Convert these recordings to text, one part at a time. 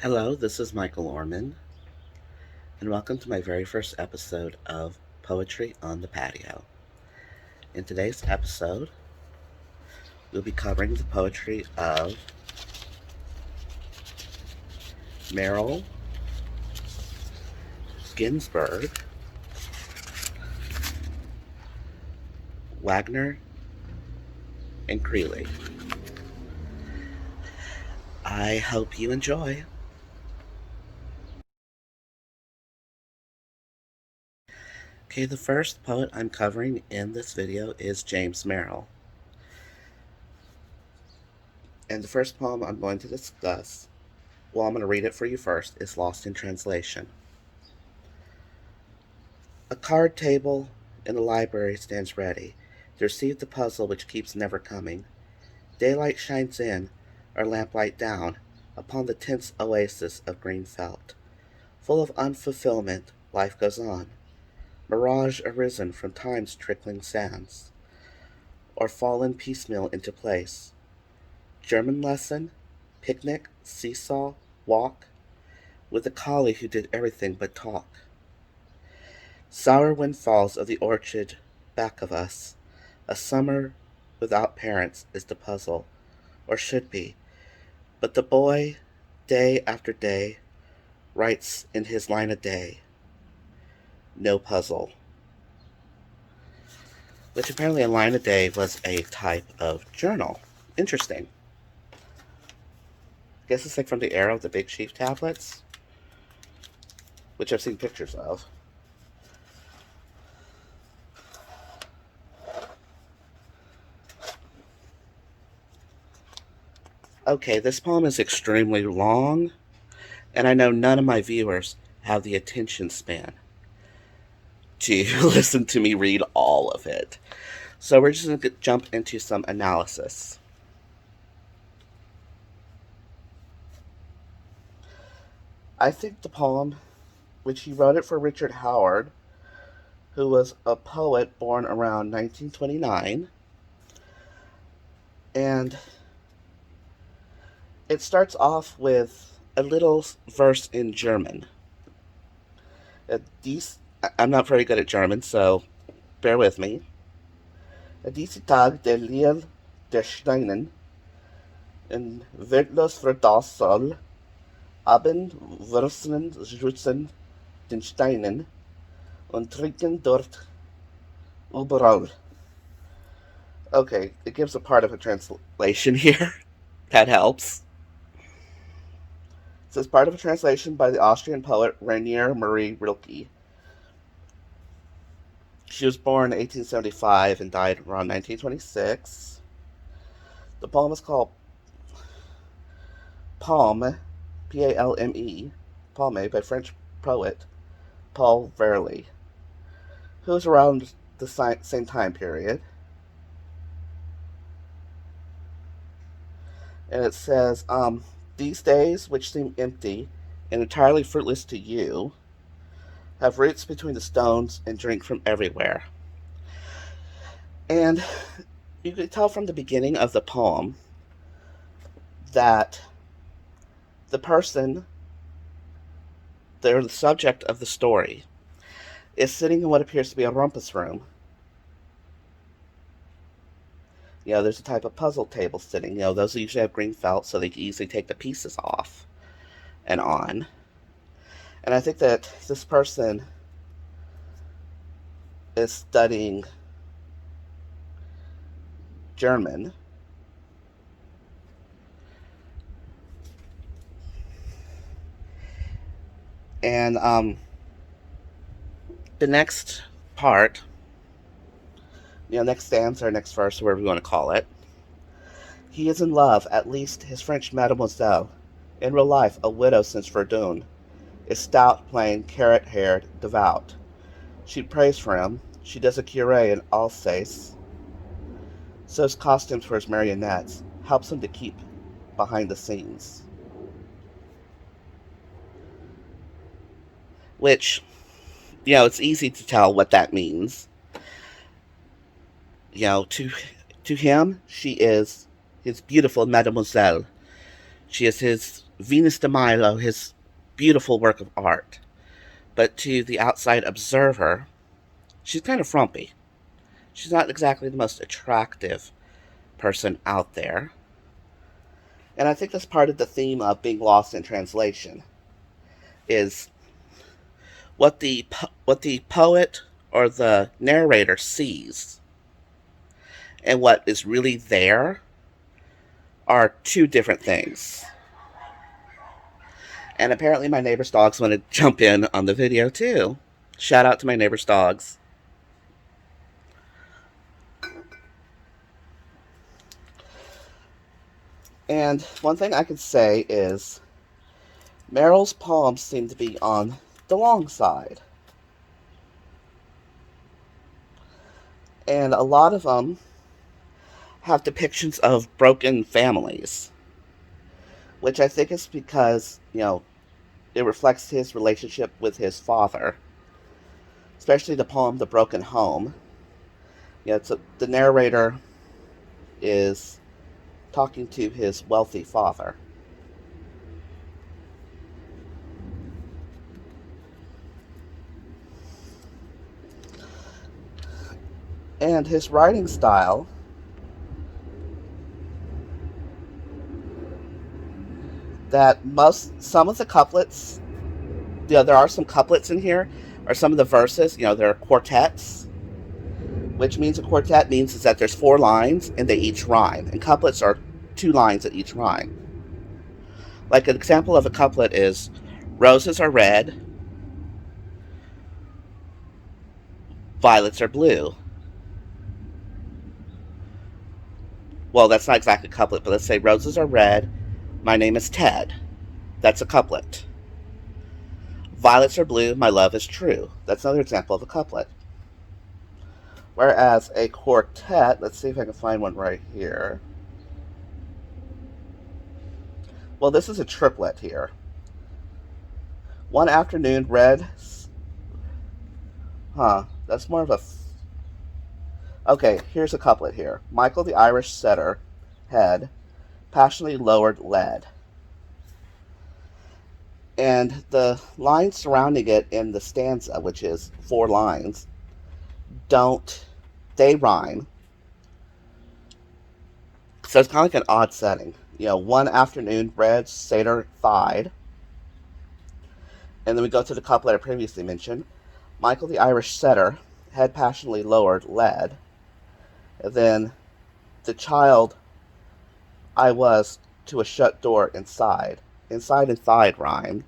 Hello, this is Michael Orman, and welcome to my very first episode of Poetry on the Patio. In today's episode, we'll be covering the poetry of Merrill, Ginsberg, Wagner, and Creeley. I hope you enjoy. Okay, the first poet I'm covering in this video is James Merrill. And the first poem I'm going to discuss, well, I'm going to read it for you first, is Lost in Translation. A card table in the library stands ready to receive the puzzle which keeps never coming. Daylight shines in, or lamplight down, upon the tense oasis of green felt. Full of unfulfillment, life goes on. Mirage arisen from time's trickling sands, or fallen piecemeal into place. German lesson, picnic, seesaw, walk, with a collie who did everything but talk. Sour windfalls of the orchard back of us. A summer without parents is the puzzle, or should be. But the boy, day after day, writes in his line a day, no puzzle. Which apparently a line a day was a type of journal. Interesting. I guess it's like from the era of the Big Chief tablets, which I've seen pictures of. Okay, this poem is extremely long, and I know none of my viewers have the attention span to listen to me read all of it. So we're just going to jump into some analysis. I think the poem, which he wrote it for Richard Howard, who was a poet born around 1929, and it starts off with a little verse in German. I'm not very good at German, so bear with me. Diese Tag der Leer der Steinen in wertlos verdacht soll, Abend Wurzeln schützen den Steinen und trinken dort überall. Okay, it gives a part of a translation here. That helps. It says part of a translation by the Austrian poet Rainier Marie Rilke. She was born in 1875 and died around 1926. The poem is called Palme, Palme, Palme by French poet Paul Verlaine, who was around the same time period. And it says, these days, which seem empty and entirely fruitless to you, have roots between the stones and drink from everywhere. And you can tell from the beginning of the poem that the person, they're the subject of the story, is sitting in what appears to be a rumpus room. There's a type of puzzle table sitting. Those usually have green felt so they can easily take the pieces off and on. And I think that this person is studying German. And the next part, next stanza or next verse, whatever you want to call it, he is in love, at least his French mademoiselle, in real life a widow since Verdun, is stout, plain, carrot-haired, devout. She prays for him. She does a cure in Alsace, sews costumes for his marionettes, helps him to keep behind the scenes. Which, it's easy to tell what that means. To him, she is his beautiful mademoiselle. She is his Venus de Milo, his beautiful work of art. But to the outside observer, she's kind of frumpy. She's not exactly the most attractive person out there. And I think that's part of the theme of being lost in translation is what the poet or the narrator sees and what is really there are two different things. And apparently my neighbor's dogs want to jump in on the video too. Shout out to my neighbor's dogs. And one thing I could say is Merrill's poems seem to be on the long side. And a lot of them have depictions of broken families, which I think is because, it reflects his relationship with his father, especially the poem The Broken Home. The narrator is talking to his wealthy father. And his writing style some of the couplets, there are some couplets in here, or some of the verses, there are quartets, which means a quartet means is that there's 4 lines and they each rhyme, and couplets are 2 lines that each rhyme. Like an example of a couplet is, roses are red, violets are blue. Well, that's not exactly a couplet, but let's say roses are red, my name is Ted. That's a couplet. Violets are blue, my love is true. That's another example of a couplet. Whereas a quartet, let's see if I can find one right here. Well, this is a triplet here. One afternoon, red. That's more of a. Okay, here's a couplet here. Michael the Irish setter, head, passionately lowered lead. And the lines surrounding it in the stanza, which is 4 lines, they rhyme. So it's kind of like an odd setting. One afternoon, red, satyr, thighed. And then we go to the couplet I previously mentioned. Michael the Irish setter, head passionately lowered, led. And then the child I was to a shut door inside. Inside and thighed rhyme.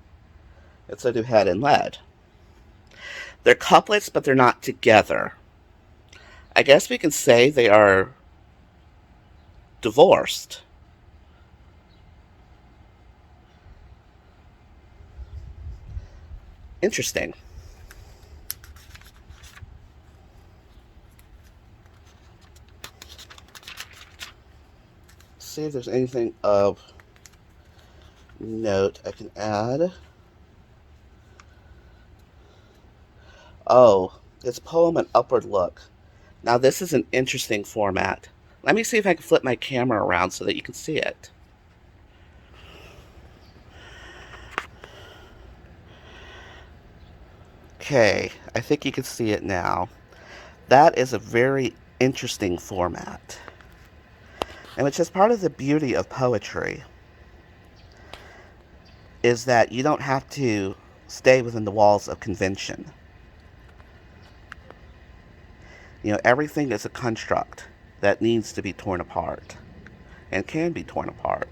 And so do head and led. They're couplets, but they're not together. I guess we can say they are divorced. Interesting. See if there's anything of note I can add. Oh, it's poem An Upward Look. Now this is an interesting format. Let me see if I can flip my camera around so that you can see it. Okay, I think you can see it now. That is a very interesting format. And which is part of the beauty of poetry, is that you don't have to stay within the walls of convention. Everything is a construct that needs to be torn apart and can be torn apart.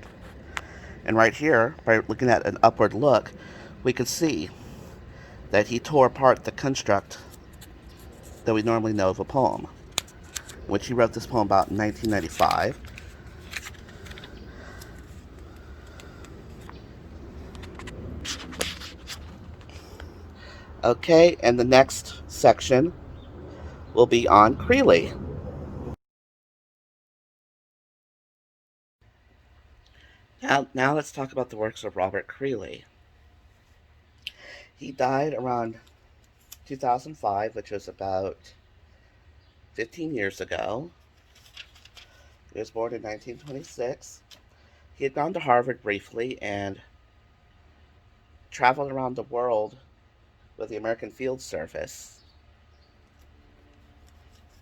And right here, by looking at An Upward Look, we can see that he tore apart the construct that we normally know of a poem, which he wrote this poem about in 1995. Okay, and the next section will be on Creeley. Now let's talk about the works of Robert Creeley. He died around 2005, which was about 15 years ago. He was born in 1926. He had gone to Harvard briefly and traveled around the world with the American Field Service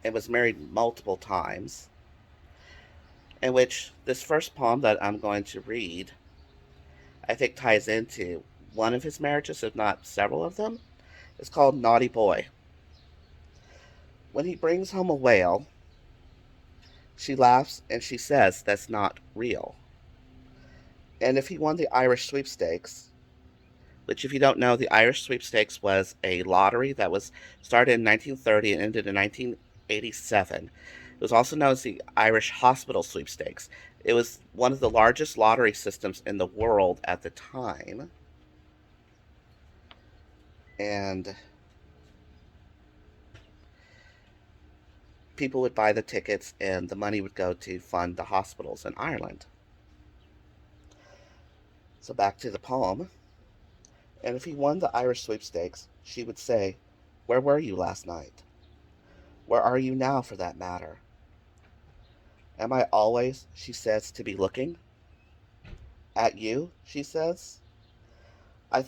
and was married multiple times. In which this first poem that I'm going to read, I think, ties into one of his marriages, if not several of them. It's called Naughty Boy. When he brings home a whale, she laughs and she says that's not real. And if he won the Irish sweepstakes, which, if you don't know, the Irish sweepstakes was a lottery that was started in 1930 and ended in 1987. It was also known as the Irish Hospital Sweepstakes. It was one of the largest lottery systems in the world at the time. And people would buy the tickets, and the money would go to fund the hospitals in Ireland. So back to the poem. And if he won the Irish sweepstakes, she would say, "Where were you last night? Where are you now, for that matter? Am I always," she says, "to be looking at you?" she says. "I get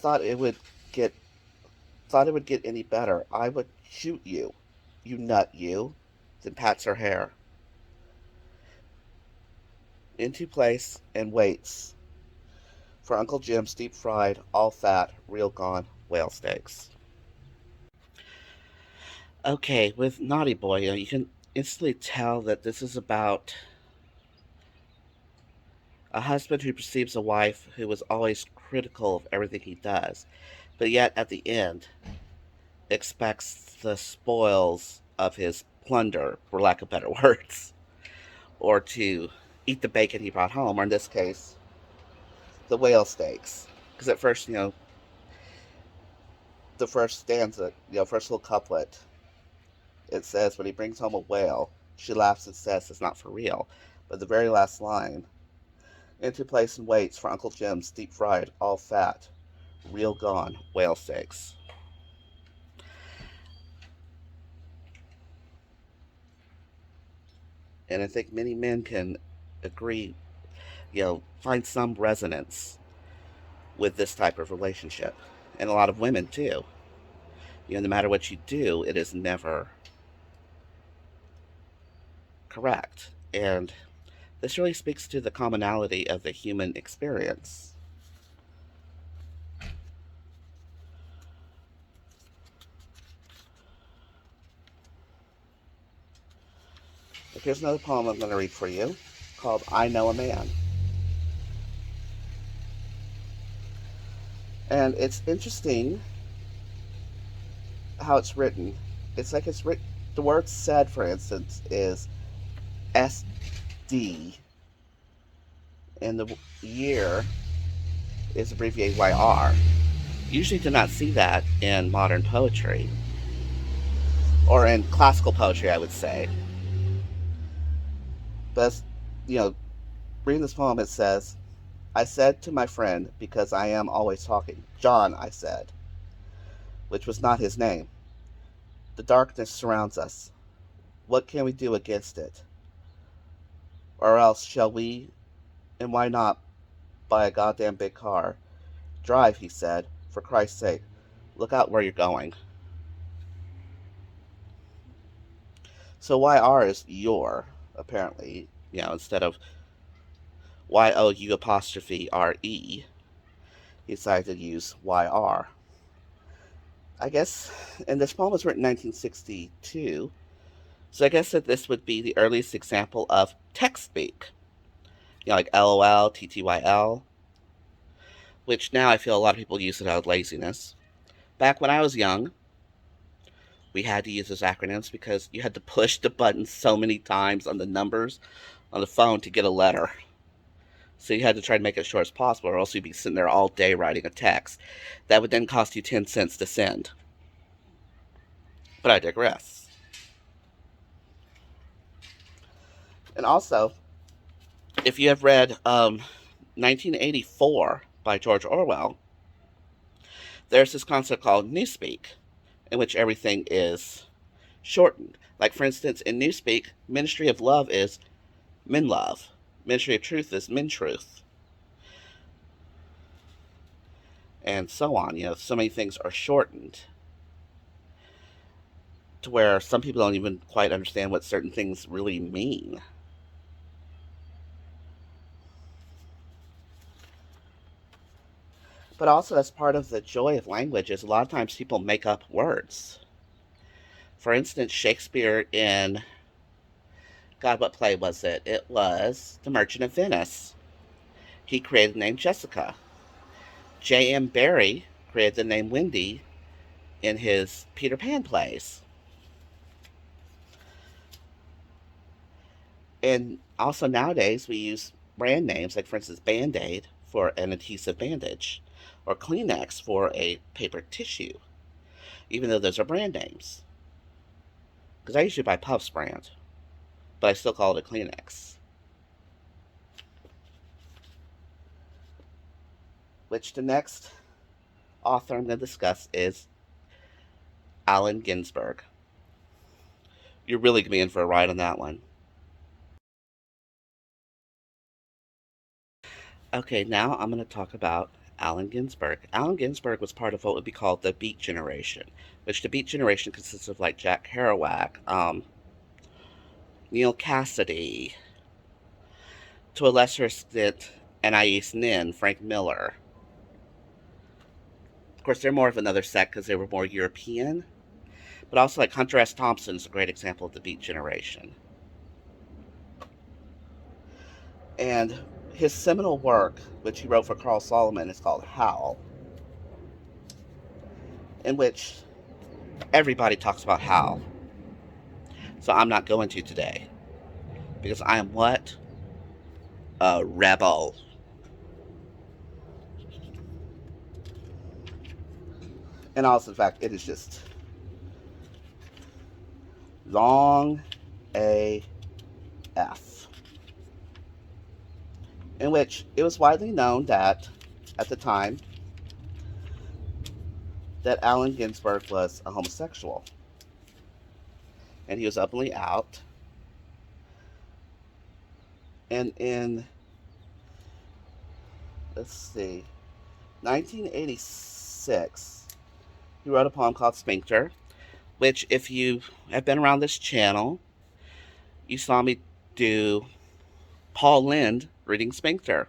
thought it would get any better. I would shoot you, you nut, you." Then pats her hair into place and waits for Uncle Jim's deep fried, all fat, real gone whale steaks. Okay, with Naughty Boy, you can instantly tell that this is about a husband who perceives a wife who is always critical of everything he does, but yet at the end expects the spoils of his plunder, for lack of better words, or to eat the bacon he brought home, or in this case, the whale steaks. Because at first, the first stanza, first little couplet, it says, when he brings home a whale, she laughs and says it's not for real. But the very last line, into place and waits for Uncle Jim's deep fried, all fat, real gone whale steaks. And I think many men can agree, find some resonance with this type of relationship. And a lot of women too. No matter what you do, it is never correct. And this really speaks to the commonality of the human experience. But here's another poem I'm going to read for you called I Know a Man. And it's interesting how it's written. It's like it's written, the word said, for instance, is SD, and the year is abbreviated YR. Usually do not see that in modern poetry, or in classical poetry, I would say. But, you know, reading this poem, it says, I said to my friend, because I am always talking, John, I said, which was not his name. The darkness surrounds us. What can we do against it? Or else shall we, and why not, buy a goddamn big car? Drive, he said, for Christ's sake. Look out where you're going. So YR is your, apparently, instead of YOU apostrophe RE, he decided to use YR. I guess, and this poem was written in 1962, so I guess that this would be the earliest example of text speak. Like LOL, TTYL, which now I feel a lot of people use it out of laziness. Back when I was young, we had to use those acronyms because you had to push the button so many times on the numbers on the phone to get a letter. So you had to try to make it as short as possible, or else you'd be sitting there all day writing a text. That would then cost you 10 cents to send. But I digress. And also, if you have read 1984 by George Orwell, there's this concept called Newspeak, in which everything is shortened. Like, for instance, in Newspeak, Ministry of Love is Men Love. Ministry of Truth is Men Truth. and so on. So many things are shortened to where some people don't even quite understand what certain things really mean. But also, that's part of the joy of language is a lot of times people make up words. For instance, Shakespeare in, God, what play was it? It was The Merchant of Venice. He created the name Jessica. J.M. Barrie created the name Wendy in his Peter Pan plays. And also nowadays we use brand names, like for instance Band-Aid for an adhesive bandage, or Kleenex for a paper tissue, even though those are brand names. Because I usually buy Puffs brand, but I still call it a Kleenex. Which the next author I'm going to discuss is Allen Ginsberg. You're really going to be in for a ride on that one. Okay, now I'm going to talk about Allen Ginsberg. Allen Ginsberg was part of what would be called the Beat Generation, which the Beat Generation consists of like Jack Kerouac, Neil Cassidy, to a lesser extent, Anais Nin, Frank Miller. Of course, they're more of another sect because they were more European, but also like Hunter S. Thompson is a great example of the Beat Generation. And his seminal work, which he wrote for Carl Solomon, is called Howl, in which everybody talks about Howl. So I'm not going to today because I am what? A rebel. And also, in fact, it is just long AF. In which it was widely known that, at the time, that Allen Ginsberg was a homosexual. And he was openly out. And in, let's see, 1986, he wrote a poem called Sphincter, which, if you have been around this channel, you saw me do Paul Lynde reading Sphincter.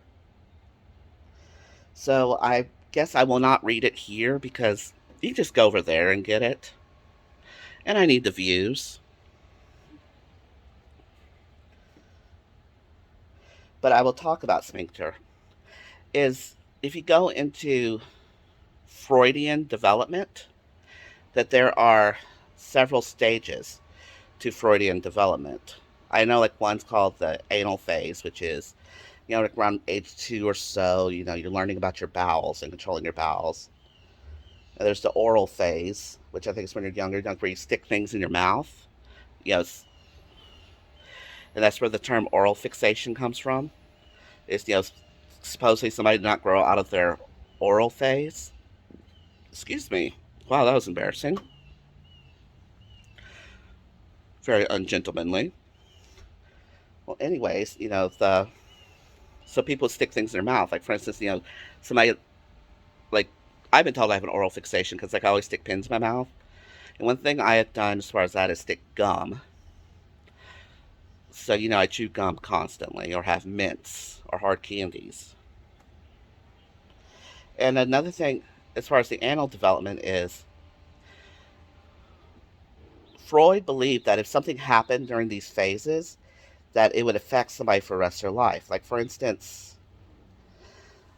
So I guess I will not read it here because you just go over there and get it. And I need the views. But I will talk about Sphincter. Is if you go into Freudian development, that there are several stages to Freudian development. I know like one's called the anal phase, which is, like around age 2 or so, you're learning about your bowels and controlling your bowels. And there's the oral phase, which I think is when you're younger, where you stick things in your mouth. You know, and that's where the term oral fixation comes from. It's, supposedly somebody did not grow out of their oral phase. Excuse me. Wow, that was embarrassing. Very ungentlemanly. Well, anyways, so people stick things in their mouth. Like, for instance, somebody, like, I've been told I have an oral fixation because, like, I always stick pins in my mouth. And one thing I have done as far as that is stick gum. So, I chew gum constantly or have mints or hard candies. And another thing, as far as the anal development is, Freud believed that if something happened during these phases, that it would affect somebody for the rest of their life. Like, for instance,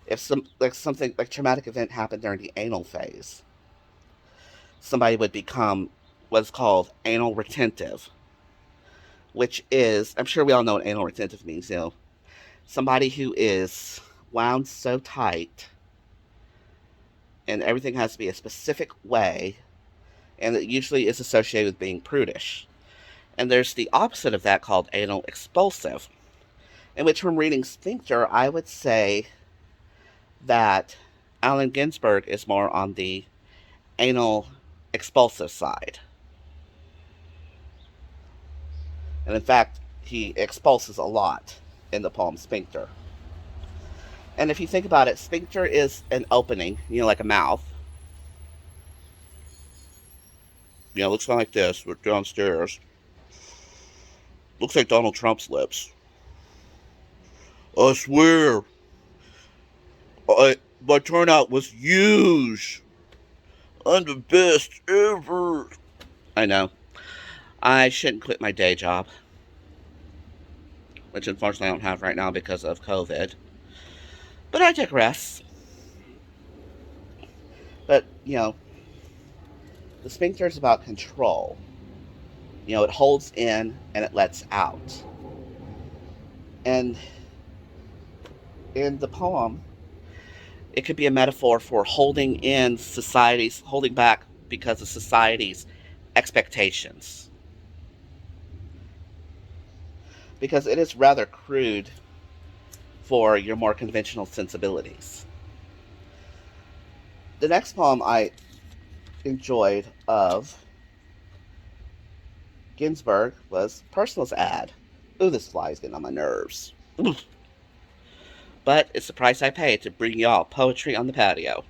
if something like traumatic event happened during the anal phase, somebody would become what's called anal retentive, which is, I'm sure we all know what anal retentive means. Somebody who is wound so tight, and everything has to be a specific way, and it usually is associated with being prudish. And there's the opposite of that called anal expulsive, in which, from reading Sphincter, I would say that Allen Ginsberg is more on the anal expulsive side. And in fact, he expulses a lot in the poem Sphincter. And if you think about it, sphincter is an opening, like a mouth. Looks kind of like this. We're downstairs. Looks like Donald Trump's lips. I swear, my turnout was huge. I'm the best ever. I know. I shouldn't quit my day job, which unfortunately I don't have right now because of COVID. But I digress. But, the sphincter is about control. It holds in and it lets out. And in the poem, it could be a metaphor for holding back because of society's expectations. Because it is rather crude for your more conventional sensibilities. The next poem I enjoyed of Ginsberg was Personal's Ad. Ooh, this fly is getting on my nerves. Oof. But it's the price I pay to bring y'all poetry on the patio.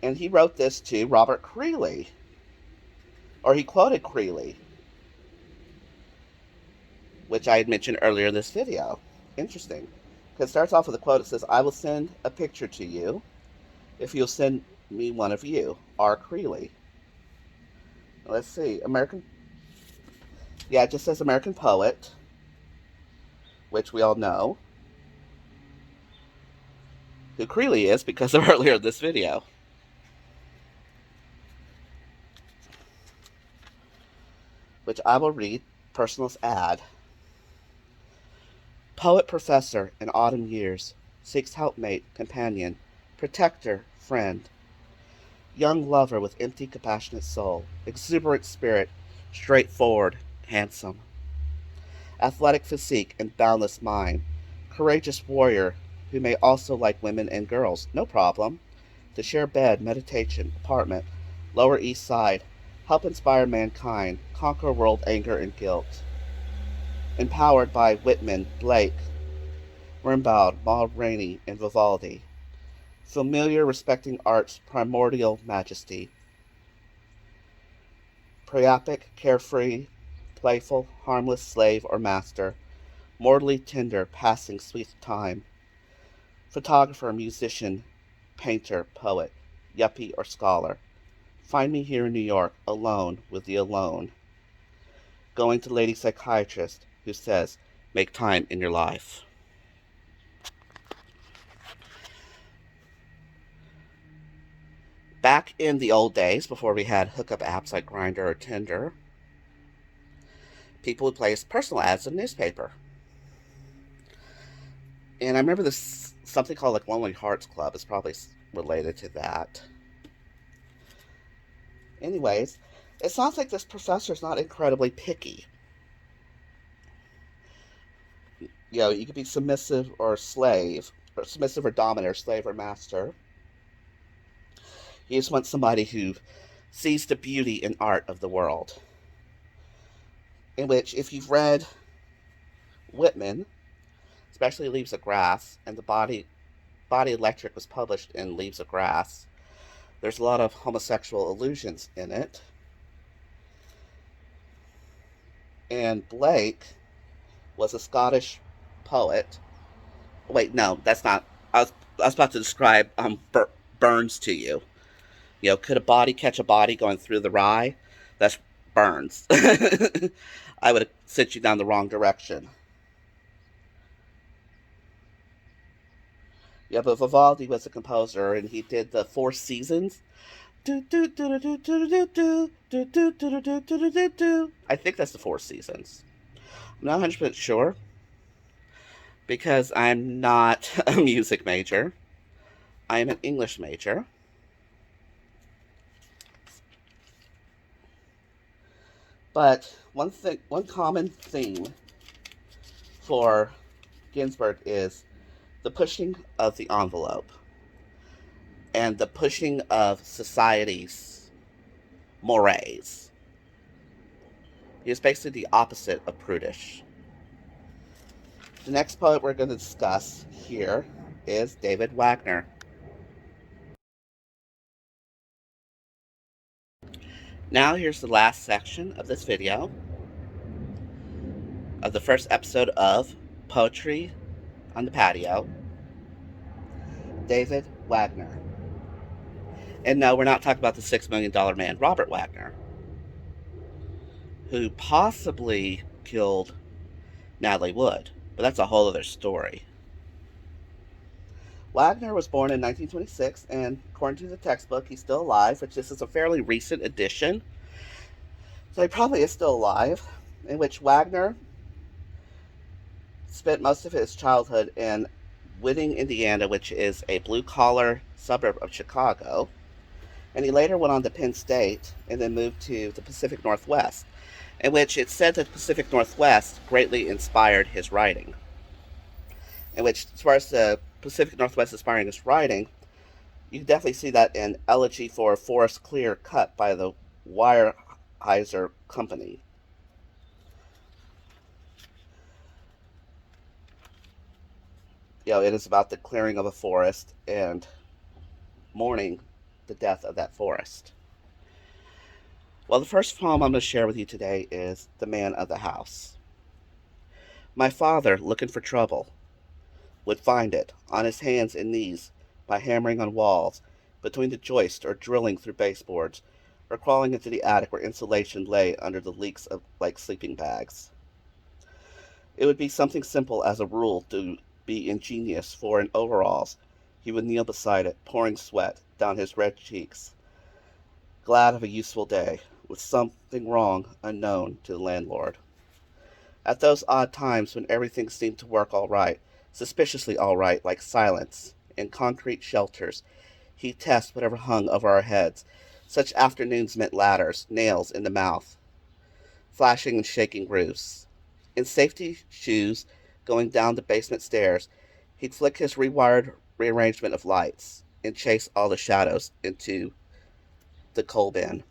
And he wrote this to Robert Creeley. Or he quoted Creeley, which I had mentioned earlier in this video. Interesting. Because it starts off with a quote. It says, I will send a picture to you if you'll send me one of you, R. Creeley. Let's see. Yeah, it just says American poet, which we all know who Creeley is because of earlier in this video. Which I will read. Personal's Ad. Poet professor in autumn years, seeks helpmate, companion, protector, friend. Young lover with empty, compassionate soul, exuberant spirit, straightforward, handsome. Athletic physique and boundless mind. Courageous warrior who may also like women and girls, no problem. To share bed, meditation, apartment, Lower East Side, help inspire mankind, conquer world anger and guilt. Empowered by Whitman, Blake, Rimbaud, Maud Rainey, and Vivaldi. Familiar respecting art's primordial majesty. Priapic, carefree, playful, harmless slave or master. Mortally tender, passing sweet time. Photographer, musician, painter, poet, yuppie, or scholar. Find me here in New York, alone with the alone. Going to lady psychiatrist who says, make time in your life. Back in the old days, before we had hookup apps like Grindr or Tinder, people would place personal ads in the newspaper. And I remember this something called like Lonely Hearts Club is probably related to that. Anyways, it sounds like this professor's not incredibly picky. You could be submissive or slave, or submissive or dominant, or slave or master. You just want somebody who sees the beauty and art of the world. In which, if you've read Whitman, especially Leaves of Grass, and the Body Electric was published in Leaves of Grass, there's a lot of homosexual allusions in it. And Blake was a Scottish poet. Wait, no, that's not. I was about to describe Burns to you. Could a body catch a body going through the rye? That's Burns. I would have sent you down the wrong direction. Yeah, but Vivaldi was a composer, and he did the Four Seasons. I think that's the Four Seasons. I'm not 100% sure because I'm not a music major. I am an English major. But one common theme for Ginsberg is the pushing of the envelope and the pushing of society's mores. He is basically the opposite of prudish. The next poet we're going to discuss here is David Wagner. Now here's the last section of this video of the first episode of Poetry on the Patio, David Wagner. And no, we're not talking about the $6 million man, Robert Wagner, who possibly killed Natalie Wood, but that's a whole other story. Wagner was born in 1926, and according to the textbook, he's still alive, which this is a fairly recent edition, so he probably is still alive, in which Wagner spent most of his childhood in Whitting, Indiana, which is a blue-collar suburb of Chicago, and he later went on to Penn State and then moved to the Pacific Northwest, in which it said that the Pacific Northwest greatly inspired his writing. In which, as far as the Pacific Northwest inspiring his writing, you can definitely see that in Elegy for Forest Clear, cut by the Weyerhaeuser Company. It is about the clearing of a forest and mourning the death of that forest. Well, the first poem I'm going to share with you today is The Man of the House. My father, looking for trouble, would find it on his hands and knees by hammering on walls, between the joists, or drilling through baseboards, or crawling into the attic where insulation lay under the leaks of like sleeping bags. It would be something simple as a rule to be ingenious, for in overalls he would kneel beside it, pouring sweat down his red cheeks, glad of a useful day, with something wrong unknown to the landlord. At those odd times when everything seemed to work all right, suspiciously all right, like silence and concrete shelters, he'd test whatever hung over our heads. Such afternoons meant ladders, nails in the mouth, flashing and shaking roofs. In safety shoes, going down the basement stairs, he'd flick his rewired rearrangement of lights and chase all the shadows into the coal bin,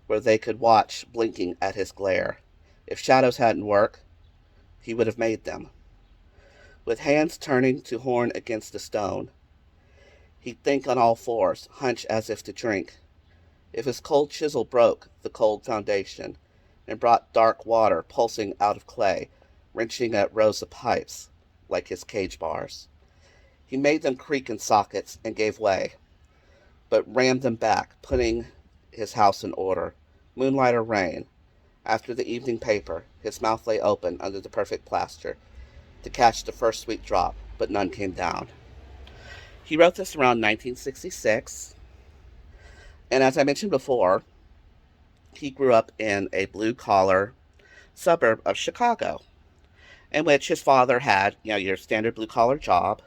where they could watch blinking at his glare. If shadows hadn't worked, he would have made them. With hands turning to horn against the stone, he'd think on all fours, hunch as if to drink. If his cold chisel broke the cold foundation and brought dark water pulsing out of clay, wrenching at rows of pipes like his cage bars, he made them creak in sockets and gave way, but rammed them back, putting his house in order. Moonlight or rain, after the evening paper, his mouth lay open under the perfect plaster to catch the first sweet drop, but none came down. He wrote this around 1966, and as I mentioned before, he grew up in a blue-collar suburb of Chicago, in which his father had, your standard blue-collar job,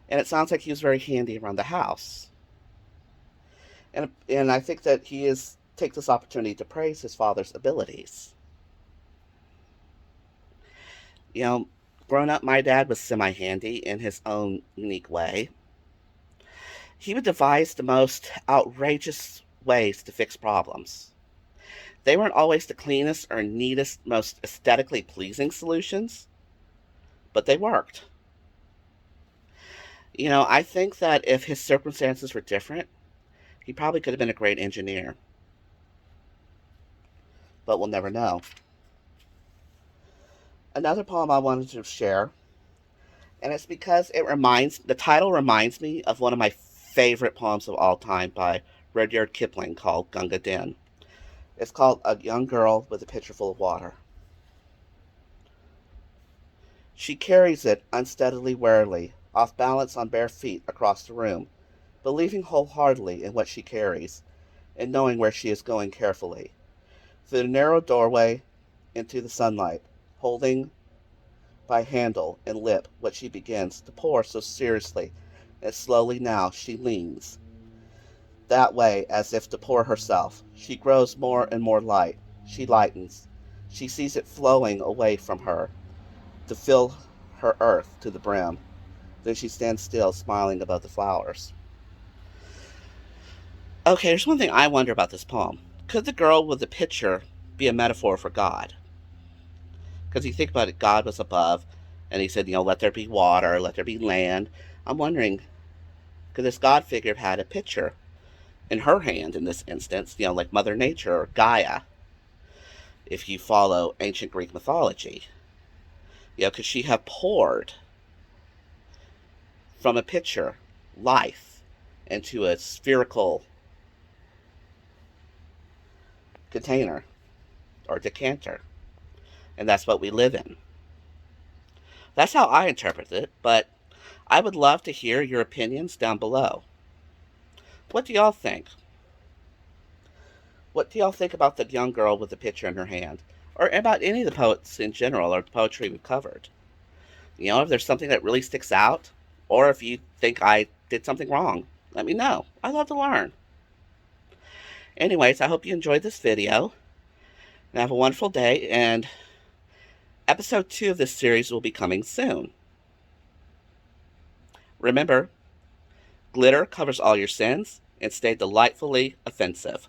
and it sounds like he was very handy around the house. And I think that take this opportunity to praise his father's abilities. Growing up, my dad was semi-handy in his own unique way. He would devise the most outrageous ways to fix problems. They weren't always the cleanest or neatest, most aesthetically pleasing solutions, but they worked. I think that if his circumstances were different, he probably could have been a great engineer. But we'll never know. Another poem I wanted to share, and it's because the title reminds me of one of my favorite poems of all time by Rudyard Kipling, called Gunga Din. It's called A Young Girl with a Pitcher Full of Water. She carries it unsteadily, warily, off balance on bare feet across the room, believing wholeheartedly in what she carries, and knowing where she is going carefully. Through the narrow doorway into the sunlight, holding by handle and lip what she begins to pour so seriously, and slowly now she leans that way as if to pour herself. She grows more and more light. She lightens. She sees it flowing away from her to fill her earth to the brim. Then she stands still, smiling above the flowers. Okay, there's one thing I wonder about this poem. Could the girl with the pitcher be a metaphor for God? Because you think about it, God was above, And he said, let there be water, let there be land. I'm wondering, could this God figure have had a picture in her hand in this instance, like Mother Nature or Gaia, if you follow ancient Greek mythology? Could she have poured from a pitcher life into a spherical container or decanter? And that's what we live in. That's how I interpret it, but I would love to hear your opinions down below. What do y'all think? What do y'all think about the young girl with the pitcher in her hand? Or about any of the poets in general, or the poetry we've covered? If there's something that really sticks out, or if you think I did something wrong, let me know. I love to learn. Anyways, I hope you enjoyed this video, and have a wonderful day, and episode 2 of this series will be coming soon. Remember, glitter covers all your sins, and stay delightfully offensive.